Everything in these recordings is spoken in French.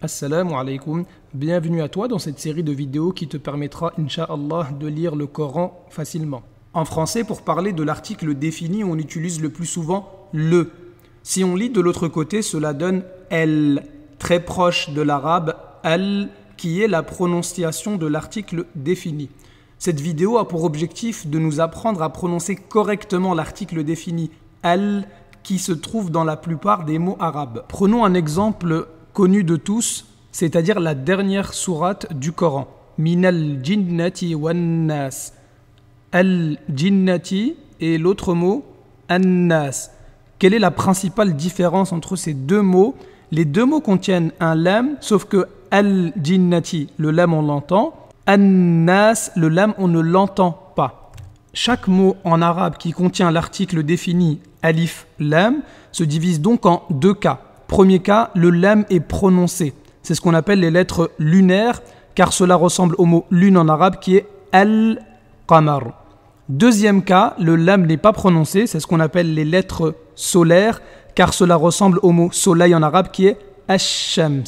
Assalamu alaikum, bienvenue à toi dans cette série de vidéos qui te permettra, Inch'Allah, de lire le Coran facilement. En français, pour parler de l'article défini, on utilise le plus souvent le. Si on lit de l'autre côté, cela donne el, très proche de l'arabe al, qui est la prononciation de l'article défini. Cette vidéo a pour objectif de nous apprendre à prononcer correctement l'article défini al, qui se trouve dans la plupart des mots arabes. Prenons un exemple connu de tous, c'est-à-dire la dernière sourate du Coran. Minal jinnati wan nas. Al jinnati et l'autre mot an-nas. Quelle est la principale différence entre ces deux mots? Les deux mots contiennent un lam, sauf que al jinnati, le lam on l'entend, an-nas, le lam on ne l'entend pas. Chaque mot en arabe qui contient l'article défini alif lam se divise donc en deux cas. Premier cas, le lam est prononcé. C'est ce qu'on appelle les lettres lunaires, car cela ressemble au mot lune en arabe qui est al-qamar. Deuxième cas, le lam n'est pas prononcé, c'est ce qu'on appelle les lettres solaires, car cela ressemble au mot soleil en arabe qui est ash-shams.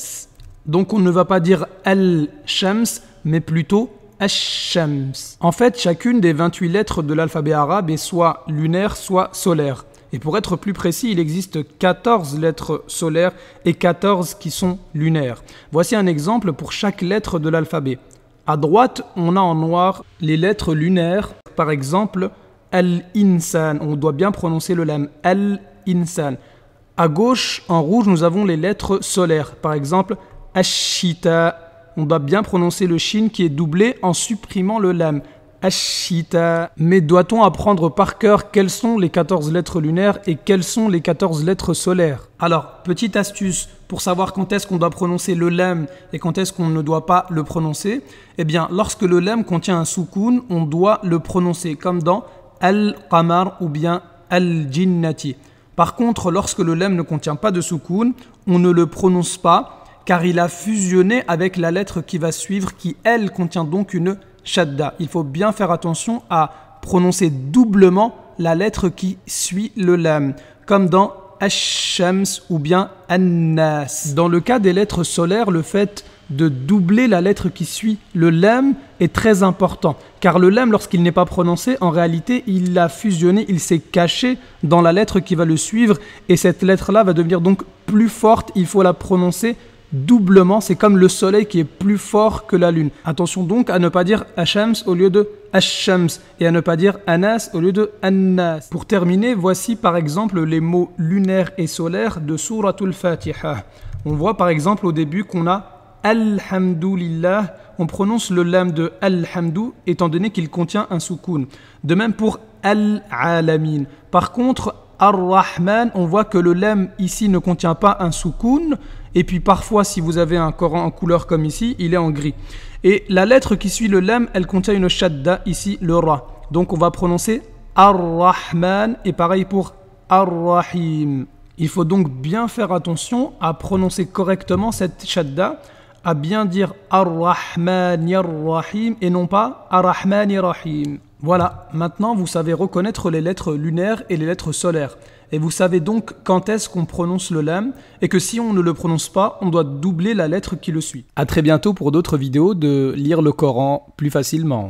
Donc on ne va pas dire al-shams, mais plutôt ash-shams. En fait, chacune des 28 lettres de l'alphabet arabe est soit lunaire, soit solaire. Et pour être plus précis, il existe 14 lettres solaires et 14 qui sont lunaires. Voici un exemple pour chaque lettre de l'alphabet. À droite, on a en noir les lettres lunaires. Par exemple, al-insan. On doit bien prononcer le lam. Al-insan. À gauche, en rouge, nous avons les lettres solaires. Par exemple, ash-shita. On doit bien prononcer le shin qui est doublé en supprimant le lam. Ash-shita. Mais doit-on apprendre par cœur quelles sont les 14 lettres lunaires et quelles sont les 14 lettres solaires? Alors, petite astuce pour savoir quand est-ce qu'on doit prononcer le lam et quand est-ce qu'on ne doit pas le prononcer. Eh bien, lorsque le lam contient un soukoun, on doit le prononcer comme dans al-qamar ou bien al-jinnati. Par contre, lorsque le lam ne contient pas de soukoun, on ne le prononce pas car il a fusionné avec la lettre qui va suivre qui, elle, contient donc une shadda. Il faut bien faire attention à prononcer doublement la lettre qui suit le lam, comme dans ash-shams ou bien an-nas. Dans le cas des lettres solaires, le fait de doubler la lettre qui suit le lam est très important, car le lam, lorsqu'il n'est pas prononcé, en réalité, il a fusionné, il s'est caché dans la lettre qui va le suivre, et cette lettre-là va devenir donc plus forte, il faut la prononcer doublement, c'est comme le soleil qui est plus fort que la lune. Attention donc à ne pas dire Ashams au lieu de Ashams et à ne pas dire Anas au lieu de Annas. Pour terminer, voici par exemple les mots lunaires et solaires de Suratul Fatiha. On voit par exemple au début qu'on a Alhamdulillah, on prononce le lam de Alhamdu étant donné qu'il contient un soukoun. De même pour Al-Alamin. Par contre, Ar-Rahman, on voit que le lam ici ne contient pas un soukoun. Et puis parfois, si vous avez un Coran en couleur comme ici, il est en gris. Et la lettre qui suit le lam, elle contient une shadda, ici le ra. Donc on va prononcer Ar-Rahman et pareil pour Ar-Rahim. Il faut donc bien faire attention à prononcer correctement cette shadda, à bien dire Ar-Rahman Ar-Rahim et non pas Ar-Rahman Ar-Rahim. Voilà, maintenant vous savez reconnaître les lettres lunaires et les lettres solaires. Et vous savez donc quand est-ce qu'on prononce le lam et que si on ne le prononce pas, on doit doubler la lettre qui le suit. A très bientôt pour d'autres vidéos de lire le Coran plus facilement.